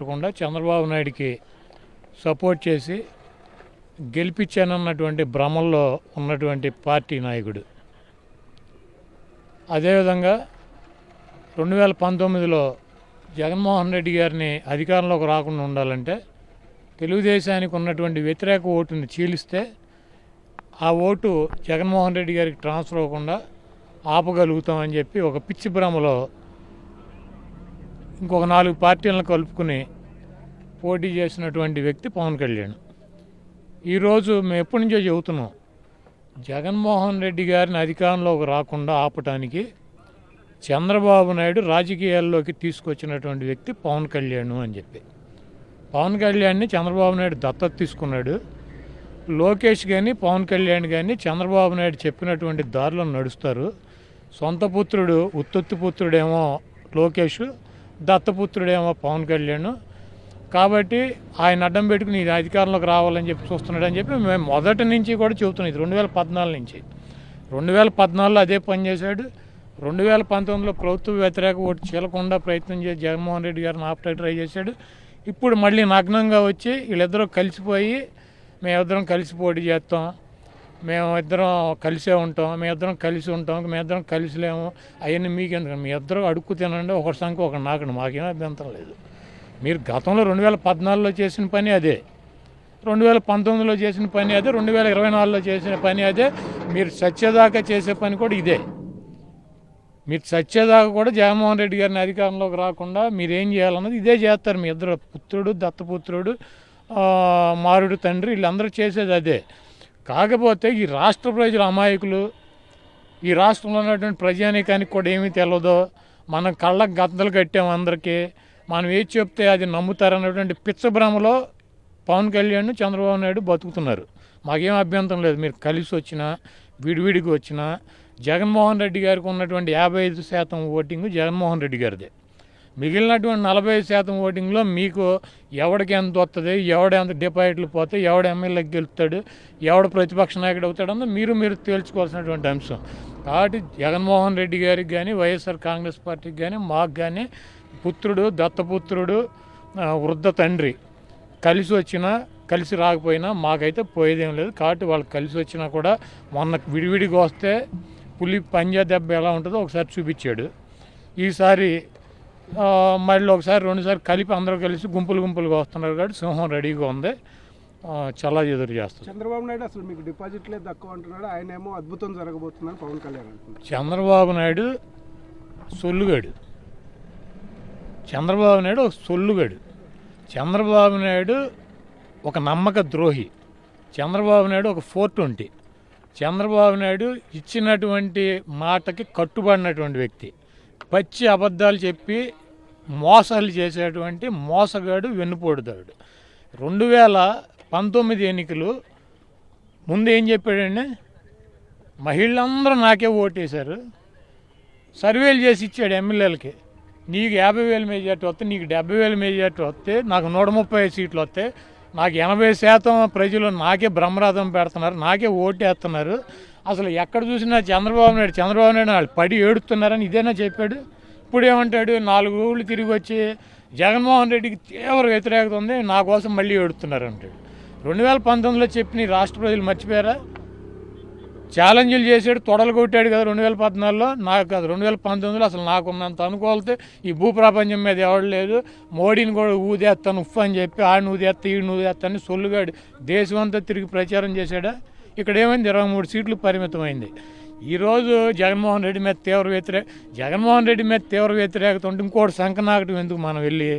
కాకుండా చంద్రబాబు నాయుడికి సపోర్ట్ చేసి గెలిపించానన్నటువంటి భ్రమల్లో ఉన్నటువంటి పార్టీ నాయకుడు. అదేవిధంగా 2019లో జగన్మోహన్ రెడ్డి గారిని అధికారంలోకి రాకుండా ఉండాలంటే తెలుగుదేశానికి ఉన్నటువంటి వ్యతిరేక ఓటుని చీలిస్తే ఆ ఓటు జగన్మోహన్ రెడ్డి గారికి ట్రాన్స్ఫర్ అవ్వకుండా ఆపగలుగుతామని చెప్పి ఒక పిచ్చి భ్రమలో ఇంకొక 4 పార్టీలను కలుపుకుని పోటీ చేసినటువంటి వ్యక్తి పవన్ కళ్యాణ్. ఈరోజు మేము ఎప్పటి నుంచో చెబుతున్నాం, జగన్మోహన్ రెడ్డి గారిని అధికారంలోకి రాకుండా ఆపటానికి చంద్రబాబు నాయుడు రాజకీయాల్లోకి తీసుకొచ్చినటువంటి వ్యక్తి పవన్ కళ్యాణ్ అని చెప్పి. పవన్ కళ్యాణ్ని చంద్రబాబు నాయుడు దత్తత తీసుకున్నాడు. లోకేష్ కానీ పవన్ కళ్యాణ్ కానీ చంద్రబాబు నాయుడు చెప్పినటువంటి దారిలో నడుస్తారు. సొంత పుత్రుడు ఉత్తొత్తి పుత్రుడేమో లోకేష్, దత్తపుత్రుడేమో పవన్ కళ్యాణ్. కాబట్టి ఆయన అడ్డం పెట్టుకుని ఇది అధికారంలోకి రావాలని చెప్పి చూస్తున్నాడు అని చెప్పి మేము మొదటి నుంచి కూడా చెబుతున్నాం. ఇది 2014 నుంచి. 2014లో అదే పని చేశాడు. 2019లో ప్రభుత్వ వ్యతిరేక ఓటు చీలకుండా ప్రయత్నం చేసి జగన్మోహన్ రెడ్డి గారిని ఆపటానికి ట్రై చేశాడు. ఇప్పుడు మళ్ళీ నగ్నంగా వచ్చి వీళ్ళిద్దరూ కలిసిపోయి మేమిద్దరం కలిసి పోటీ చేస్తాం, మేమిద్దరం కలిసే ఉంటాం, మేమిద్దరం కలిసి ఉంటాం, మేమిద్దరం కలిసిలేము, అవన్నీ మీకెందుకు, మీ ఇద్దరు అడుక్కు తినండి, ఒకటి సంఖ్య ఒకటి నాకండి, మాకేం అభ్యంతరం లేదు. మీరు గతంలో 2014లో చేసిన పని అదే, 2019లో చేసిన పని అదే, 2024లో చేసిన పని అదే, మీరు సత్యదాకా చేసే పని కూడా ఇదే. మీరు సత్యదాకా కూడా జగన్మోహన్ రెడ్డి గారిని అధికారంలోకి రాకుండా మీరేం చేయాలన్నది ఇదే చేస్తారు. మీ ఇద్దరు పుత్రుడు, దత్తపుత్రుడు, మారుడు తండ్రి, వీళ్ళందరూ చేసేది అదే. కాకపోతే ఈ రాష్ట్ర ప్రజలు అమాయకులు, ఈ రాష్ట్రంలో ఉన్నటువంటి ప్రజానీకానికి కూడా ఏమీ తెలియదో, మనం కళ్ళకు గద్దలు కట్టాము అందరికీ, మనం ఏది చెప్తే అది నమ్ముతారన్నటువంటి పిచ్చభ్రమలో పవన్ కళ్యాణ్, చంద్రబాబు నాయుడు బతుకుతున్నారు. మాకేం అభ్యంతరం లేదు, మీరు కలిసి వచ్చినా విడివిడికి వచ్చినా. జగన్మోహన్ రెడ్డి గారికి ఉన్నటువంటి 55% ఓటింగ్ జగన్మోహన్ రెడ్డి గారిదే. మిగిలినటువంటి 45% ఓటింగ్లో మీకు ఎవడికి ఎంత వస్తుంది, ఎవడ ఎంత డిపాజిట్లు పోతే, ఎవడ ఎమ్మెల్యేకి గెలుస్తాడు, ఎవడ ప్రతిపక్ష నాయకుడు అవుతాడన్నది మీరు తేల్చుకోవాల్సినటువంటి అంశం. కాబట్టి జగన్మోహన్ రెడ్డి గారికి కానీ, వైఎస్ఆర్ కాంగ్రెస్ పార్టీకి కానీ, మాకు కానీ పుత్రుడు, దత్తపుత్రుడు, వృద్ధ తండ్రి కలిసి వచ్చినా కలిసి రాకపోయినా మాకైతే పోయేదేం లేదు. కాబట్టి వాళ్ళు కలిసి వచ్చినా కూడా మొన్న విడివిడిగా వస్తే పులి పంజా దెబ్బ ఎలా ఉంటుందో ఒకసారి చూపించాడు. ఈసారి మళ్ళీ ఒకసారి 2 సార్లు కలిపి అందరూ కలిసి గుంపులుగా వస్తున్నారు. కాబట్టి సింహం రెడీగా ఉంది, చాలా ఎదురు చేస్తుంది. చంద్రబాబు నాయుడు అసలు మీకు డిపాజిట్లే తక్కువ అంటున్నాడు, ఆయన ఏమో అద్భుతం జరగబోతుందని పవన్ కళ్యాణ్ అంటున్నారు. చంద్రబాబు నాయుడు సొల్లుగాడు, చంద్రబాబు నాయుడు ఒక సొల్లుగాడు, చంద్రబాబు నాయుడు ఒక నమ్మక ద్రోహి, చంద్రబాబు నాయుడు ఒక 420, చంద్రబాబు నాయుడు ఇచ్చినటువంటి మాటకి కట్టుబడినటువంటి వ్యక్తి, పచ్చి అబద్ధాలు చెప్పి మోసాలు చేసేటువంటి మోసగాడు, వెన్నుపోటుదాడు. 2019 ఎన్నికలు ముందు ఏం చెప్పాడండి, మహిళలందరూ నాకే ఓటేశారు, సర్వేలు చేసి ఇచ్చాడు ఎమ్మెల్యేలకి, నీకు 50,000 మెజార్టీ వస్తే, నీకు 70,000 మెజార్టీ వస్తే, నాకు 135 సీట్లు వస్తాయి, నాకు 80% ప్రజలు నాకే బ్రహ్మరథం పెడుతున్నారు, నాకే ఓటేస్తున్నారు. అసలు ఎక్కడ చూసినా చంద్రబాబు నాయుడు వాళ్ళు పడి ఏడుతున్నారని ఇదేనా చెప్పాడు. ఇప్పుడు ఏమంటాడు, 4 ఊళ్ళు తిరిగి వచ్చి జగన్మోహన్ రెడ్డికి తీవ్ర వ్యతిరేకత ఉంది, నా కోసం మళ్ళీ ఏడుతున్నారు అంటాడు. 2019లో చెప్పిన రాష్ట్ర ప్రజలు మర్చిపోయారా? ఛాలెంజ్లు చేసాడు, తొడలు కొట్టాడు కదా 2014లో. నాకు కాదు, 2019లో అసలు నాకున్నంత అనుకూలతే ఈ భూప్రపంచం మీద ఎవడు లేదు. మోడీని కూడా ఊదేస్తాను ఉఫ్ అని చెప్పి, ఆడిని ఊదేస్తా ఈడిని ఊదేస్తాను సొల్లుగాడు దేశం అంతా తిరిగి ప్రచారం చేశాడా. ఇక్కడ ఏమైంది, 23 సీట్లు పరిమితమైంది. ఈరోజు జగన్మోహన్ రెడ్డి మీద తీవ్ర వ్యతిరేకత ఉంటే ఇంకోటి సంకనాకటం ఎందుకు మనం వెళ్ళి.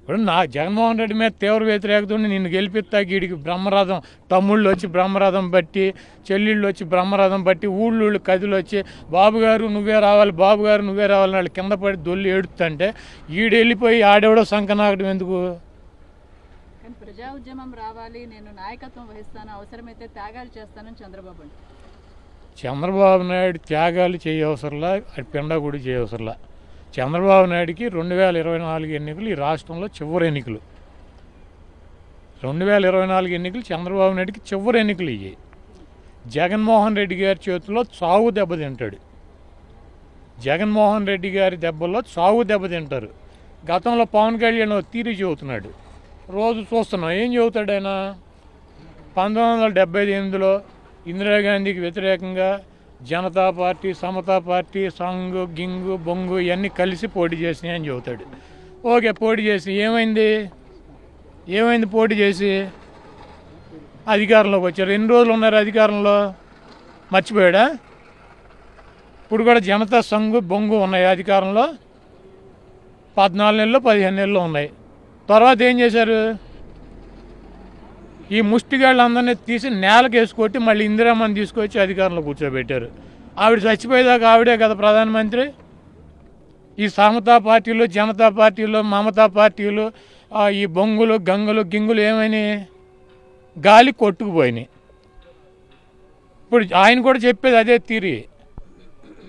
ఇప్పుడు జగన్మోహన్ రెడ్డి మీద తీవ్ర వ్యతిరేకత ఉండి నిన్ను గెలిపిస్తా, గీడికి బ్రహ్మరథం, తమ్ముళ్ళు వచ్చి బ్రహ్మరథం బట్టి, చెల్లెళ్ళు వచ్చి బ్రహ్మరథం బట్టి, ఊళ్ళు కదులు వచ్చి బాబు గారు నువ్వే రావాలి, బాబు గారు నువ్వే రావాలని వాళ్ళు కింద పడి దొల్లి ఏడుతుంటే ఈడు వెళ్ళిపోయి ఆడెవడో సంకనాకటం ఎందుకు. ప్రజా ఉద్యమం రావాలి, నేను నాయకత్వం వహిస్తాను, అవసరమైతే త్యాగాలు చేస్తానని చంద్రబాబు నాయుడు త్యాగాలు చేయవసరంలా, అది పిండా కూడా చేయవసరంలా. చంద్రబాబు నాయుడికి 2024 ఎన్నికలు ఈ రాష్ట్రంలో చివరి ఎన్నికలు. 2024 ఎన్నికలు చంద్రబాబు నాయుడికి చివరి ఎన్నికలు ఇవి. జగన్మోహన్ రెడ్డి గారి చేతిలో చావు దెబ్బతింటాడు. జగన్మోహన్ రెడ్డి గారి దెబ్బల్లో చావు దెబ్బతింటారు. గతంలో పవన్ కళ్యాణ్ ఓ తీరి చెబుతున్నాడు, రోజు చూస్తున్నాం. ఏం చెబుతాడు ఆయన? 1978లో ఇందిరాగాంధీకి వ్యతిరేకంగా జనతా పార్టీ, సమతా పార్టీ, సంఘు, గింగు, బొంగు ఇవన్నీ కలిసి పోటీ చేసినాయి అని చెబుతాడు. ఓకే, పోటీ చేసి ఏమైంది పోటీ చేసి? అధికారంలోకి వచ్చారు. ఎన్ని రోజులు ఉన్నారు అధికారంలో? మర్చిపోయాడా? ఇప్పుడు కూడా జనతా సంఘు, బొంగు ఉన్నాయి అధికారంలో. 14 నెలలు 15 నెలలు ఉన్నాయి. తర్వాత ఏం చేశారు? ఈ ముష్టిగాళ్ళందరినీ తీసి నేలకు వేసుకొట్టి మళ్ళీ ఇందిరామ్మని తీసుకొచ్చి అధికారంలో కూర్చోబెట్టారు. ఆవిడ చచ్చిపోయేదాకా ఆవిడే కదా ప్రధానమంత్రి. ఈ సమతా పార్టీలు, జనతా పార్టీలు, మమతా పార్టీలు, ఈ బొంగులు, గంగులు, గింగులు ఏమైనాయి? గాలి కొట్టుకుపోయినాయి. ఇప్పుడు ఆయన కూడా చెప్పేది అదే థియరీ.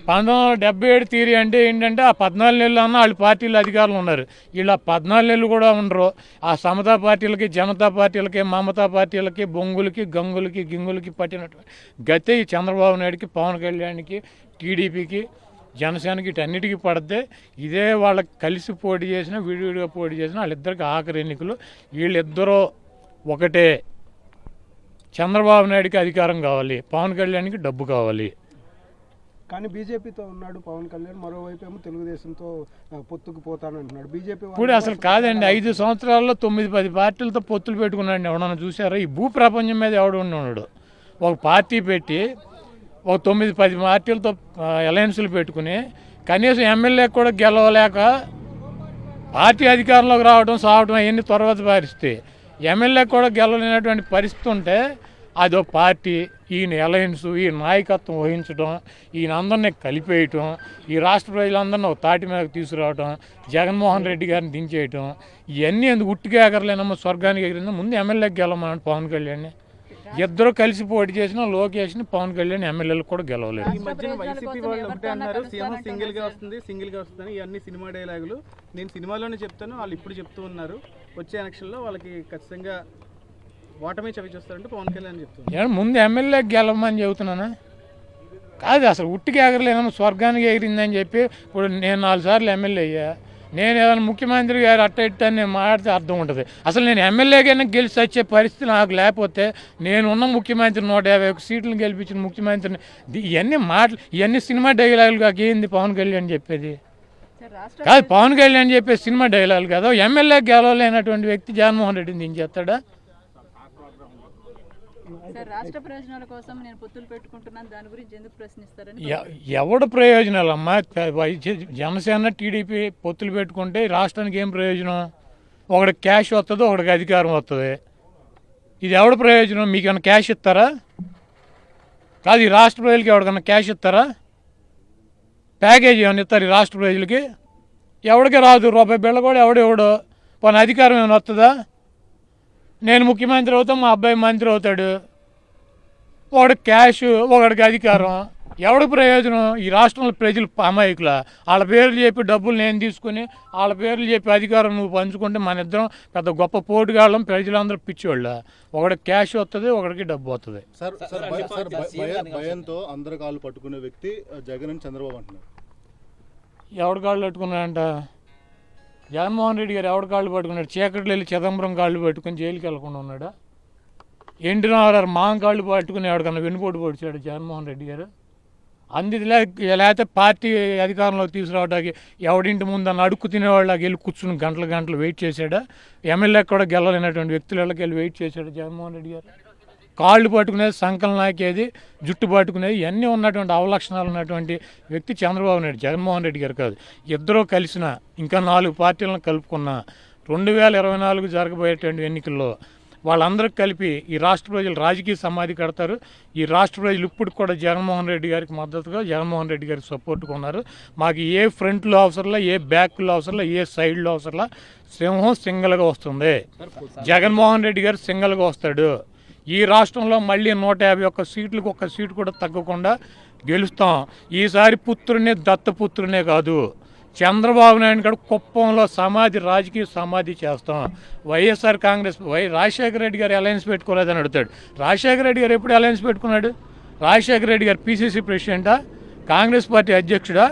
1977 థియరీ అంటే ఏంటంటే ఆ 14 నెలలు అన్న వాళ్ళు పార్టీలు అధికారులు ఉన్నారు. వీళ్ళు 14 నెలలు కూడా ఉండరు. ఆ సమతా పార్టీలకి, జనతా పార్టీలకి, మమతా పార్టీలకి, బొంగులకి, గంగులకి, గింగులకి పట్టినటువంటి గతే ఈ చంద్రబాబు నాయుడికి, పవన్ కళ్యాణ్కి, టీడీపీకి, జనసేనకి వీటన్నిటికీ పడితే ఇదే వాళ్ళకి కలిసి పోటీ చేసిన, విడివిడిగా పోటీ చేసిన వాళ్ళిద్దరికి ఆఖరి ఎన్నికలు. వీళ్ళిద్దరూ ఒకటే. చంద్రబాబు నాయుడికి అధికారం కావాలి, పవన్ కళ్యాణ్కి డబ్బు కావాలి. కానీ బీజేపీతో ఉన్నాడు పవన్ కళ్యాణ్, మరోవైపు ఏమో తెలుగుదేశంతో పొత్తుకు పోతానంటున్నాడు. బీజేపీ ఇప్పుడు అసలు కాదండి, 5 సంవత్సరాల్లో 9-10 పార్టీలతో పొత్తులు పెట్టుకున్నాడు. ఎవడన్నా చూసారా? ఈ భూ ప్రపంచం మీద ఎవడు ఉన్నాడు? ఒక పార్టీ పెట్టి ఒక 9-10 పార్టీలతో అలయన్స్లు పెట్టుకుని కనీసం ఎమ్మెల్యే కూడా గెలవలేక పార్టీ అధికారంలోకి రావడం, సావడం అవన్నీ తర్వాత పారిస్తే ఎమ్మెల్యే కూడా గెలవలేనటువంటి పరిస్థితి ఉంటే అదో పార్టీ, ఈయన అలయన్స్, ఈ నాయకత్వం వహించడం, ఈయన అందరినీ కలిపేయటం, ఈ రాష్ట్ర ప్రజలందరినీ ఒక తాటి మీదకి తీసుకురావటం, జగన్మోహన్ రెడ్డి గారిని దించేయటం, ఇవన్నీ ఎందుకు ఉట్టిగా ఎగరలేనమ్మా? స్వర్గానికి ఎగిరిందా? ముందు ఎమ్మెల్యేకి గెలవమన్నాడు పవన్ కళ్యాణ్. ఇద్దరు కలిసి పోటీ చేసిన లోకేష్ని, పవన్ కళ్యాణ్ ఎమ్మెల్యేలకు కూడా గెలవలేదు. ఈ మధ్యన వైసీపీ వాళ్ళు ఒకటే అన్నారు, సీఎం సింగిల్ గా వస్తుంది ఇవన్నీ సినిమా డైలాగులు. నేను సినిమాలోనే చెప్తాను, వాళ్ళు ఇప్పుడు చెప్తూ ఉన్నారు. వచ్చే ఎలక్షన్లో వాళ్ళకి ఖచ్చితంగా ఓటమి చవి చూస్తారంటే పవన్ కళ్యాణ్ చెప్తున్నారు. ముందు ఎమ్మెల్యేకి గెలవమని చెబుతున్నానా? కాదు, అసలు ఉట్టికి ఎగరలేనమ్మా, స్వర్గానికి ఎగిరిందని చెప్పి ఇప్పుడు నేను 4 సార్లు ఎమ్మెల్యే అయ్యా. నేను ఏదైనా ముఖ్యమంత్రి గారు అట్ట ఇట్టని నేను మాట్లాడితే అర్థం ఉంటుంది. అసలు నేను ఎమ్మెల్యేగానే గెలిచి వచ్చే పరిస్థితి నాకు లేకపోతే నేనున్న ముఖ్యమంత్రి 151 సీట్లను గెలిపించిన ముఖ్యమంత్రిని ఇవన్నీ సినిమా డైలాగులు కాక ఏంది పవన్ కళ్యాణ్ చెప్పేది? కాదు, పవన్ కళ్యాణ్ చెప్పే సినిమా డైలాగులు కదా. ఎమ్మెల్యేకి గెలవలేనటువంటి వ్యక్తి జగన్మోహన్ రెడ్డిని దించేస్తాడా? రాష్ట్ర ప్రయోజనాల కోసం నేను పొత్తులు పెట్టుకుంటున్నాను, దాని గురించి ఎందుకు ప్రశ్నిస్తారని. ఎవడు ప్రయోజనాలమ్మా? జనసేన, టీడీపీ పొత్తులు పెట్టుకుంటే రాష్ట్రానికి ఏం ప్రయోజనం? ఒకడికి క్యాష్ వస్తుంది, ఒకడికి అధికారం వస్తుంది. ఇది ఎవడ ప్రయోజనం? మీకన్నా క్యాష్ ఇస్తారా? కాదు, ఈ రాష్ట్ర ప్రజలకి ఎవరికన్నా క్యాష్ ఇస్తారా? ప్యాకేజ్ ఏమైనా ఇస్తారు ఈ రాష్ట్ర ప్రజలకి? ఎవడికి రాదు. రూపాయి బిళ్ళ కూడా ఎవడెవడో. పోనీ అధికారం ఏమైనా వస్తుందా? నేను ముఖ్యమంత్రి అవుతాను, మా అబ్బాయి మంత్రి అవుతాడు. ఒకడికి క్యాష్, ఒకడికి అధికారం. ఎవడికి ప్రయోజనం? ఈ రాష్ట్రంలో ప్రజలు అమాయకుల. వాళ్ళ పేర్లు చెప్పి డబ్బులు నేను తీసుకుని వాళ్ళ పేర్లు చెప్పి అధికారం నువ్వు పంచుకుంటే మన ఇద్దరం పెద్ద గొప్ప పోటుగాళ్ళం, ప్రజలందరూ పిచ్చోళ్ళ. ఒకడికి క్యాష్ వస్తుంది, ఒకడికి డబ్బు వస్తుంది. భయంతో అందరి కాళ్ళు పట్టుకునే వ్యక్తి జగన్ అని చంద్రబాబు అంటున్నారు. ఎవడి కాళ్ళు పట్టుకున్నాడంట? జగన్మోహన్ రెడ్డి గారు ఎవడి కాళ్ళు పట్టుకున్నాడు? చీకట్లో వెళ్ళి చిదంబరం కాళ్ళు పట్టుకుని జైలుకి వెళ్ళకుండా ఉన్నాడా? ఎన్టీ రామారావు మాం కాళ్ళు పట్టుకుని ఎవడికన్నా వెన్నుపోటు పొడిచాడు జగన్మోహన్ రెడ్డి గారు? లేకపోతే పార్టీ అధికారంలోకి తీసుకురావడానికి ఎవడింటి ముందన్న అడుక్కు తినేవాళ్ళకి వెళ్ళి కూర్చుని గంటలు వెయిట్ చేశాడా? ఎమ్మెల్యే కూడా గెలవలేనటువంటి వ్యక్తులకి వెళ్ళి వెయిట్ చేశాడు జగన్మోహన్ రెడ్డి గారు? కాళ్ళు పట్టుకునేది, సంకలం నాకేది, జుట్టు పట్టుకునేది, ఇవన్నీ ఉన్నటువంటి అవలక్షణాలు ఉన్నటువంటి వ్యక్తి చంద్రబాబు నాయుడు, జగన్మోహన్ రెడ్డి గారు కాదు. ఇద్దరూ కలిసిన, ఇంకా 4 పార్టీలను కలుపుకున్న 2024 జరగబోయేటువంటి ఎన్నికల్లో వాళ్ళందరికీ కలిపి ఈ రాష్ట్ర ప్రజలు రాజకీయ సమాధి కడతారు. ఈ రాష్ట్ర ప్రజలు ఇప్పుడు కూడా జగన్మోహన్ రెడ్డి గారికి మద్దతుగా, జగన్మోహన్ రెడ్డి గారికి సపోర్ట్గా ఉన్నారు. మాకు ఏ ఫ్రంట్లో అవసరంలా, ఏ బ్యాక్లో అవసరంలా, ఏ సైడ్లో అవసరంలా, సింహం సింగల్గా వస్తుంది. జగన్మోహన్ రెడ్డి గారు సింగల్గా వస్తాడు. ఈ రాష్ట్రంలో మళ్ళీ 151 సీట్లకు 1 సీటు కూడా తగ్గకుండా గెలుస్తాం. ఈసారి పుత్రునే దత్తపుత్రునే కాదు, చంద్రబాబు నాయుడు గారు కుప్పంలో రాజకీయ సమాధి చేస్తాం. వైఎస్ఆర్ కాంగ్రెస్ రాజశేఖర రెడ్డి గారు అలయన్స్ పెట్టుకోలేదని అడుగుతాడు. రాజశేఖర రెడ్డి గారు ఎప్పుడు అలయన్స్ పెట్టుకున్నాడు? రాజశేఖర రెడ్డి గారు పీసీసీ ప్రెసిడెంటా? కాంగ్రెస్ పార్టీ అధ్యక్షుడా?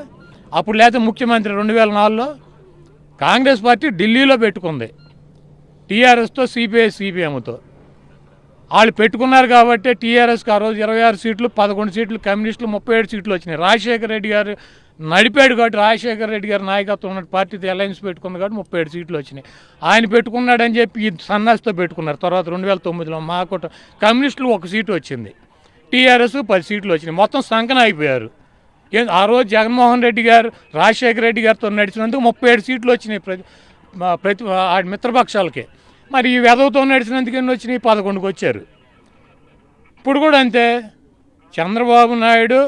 అప్పుడు లేకపోతే ముఖ్యమంత్రి 2004లో కాంగ్రెస్ పార్టీ ఢిల్లీలో పెట్టుకుంది టీఆర్ఎస్తో సిపిఎంతో. వాళ్ళు పెట్టుకున్నారు కాబట్టి టీఆర్ఎస్కి ఆ రోజు 26 సీట్లు, 11 సీట్లు కమ్యూనిస్టులు, 37 సీట్లు వచ్చినాయి. రాజశేఖర రెడ్డి గారు నడిపాడు కాబట్టి, రాజశేఖర రెడ్డి గారి నాయకత్వం ఉన్న పార్టీతో అలయన్స్ పెట్టుకుంది కాబట్టి 37 సీట్లు వచ్చినాయి. ఆయన పెట్టుకున్నాడని చెప్పి ఈ సన్నాసితో పెట్టుకున్నారు. తర్వాత 2009లో మాకు కమ్యూనిస్టులు 1 సీటు వచ్చింది, టీఆర్ఎస్ 10 సీట్లు వచ్చినాయి. మొత్తం సంకన అయిపోయారు. ఆ రోజు జగన్మోహన్ రెడ్డి గారు రాజశేఖర రెడ్డి గారితో నడిచినందుకు 37 సీట్లు వచ్చినాయి ప్రతి మిత్రపక్షాలకి. మరి ఈ వెధవతో నడిచినందుకు ఎన్ని వచ్చినాయి? 11కి వచ్చారు. ఇప్పుడు కూడా అంతే. చంద్రబాబు నాయుడు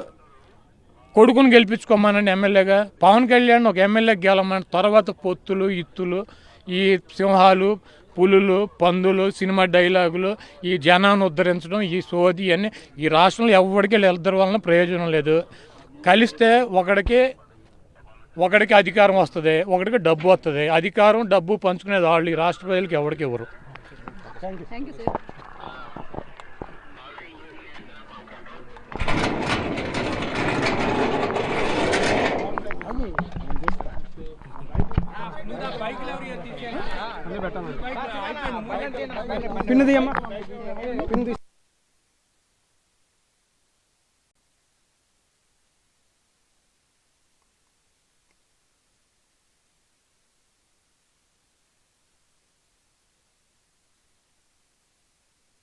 కొడుకుని గెలిపించుకోమనండి ఎమ్మెల్యేగా, పవన్ కళ్యాణ్ ఒక ఎమ్మెల్యేకి గెలమని, తర్వాత పొత్తులు ఇత్తులు, ఈ సింహాలు పులులు పందులు సినిమా డైలాగులు, ఈ జనాన్ని ఉద్ధరించడం, ఈ సోది అన్నీ ఈ రాష్ట్రంలో ఎవరికి ఇద్దరి వలన ప్రయోజనం లేదు. కలిస్తే ఒకడికి అధికారం వస్తుంది, ఒకడికి డబ్బు వస్తుంది. అధికారం డబ్బు పంచుకునేది వాళ్ళు, ఈ రాష్ట్ర ప్రజలకు ఎవరికి ఇవ్వరు. Thank you sir. పిన్ను తీయమ్మా, పిన్ను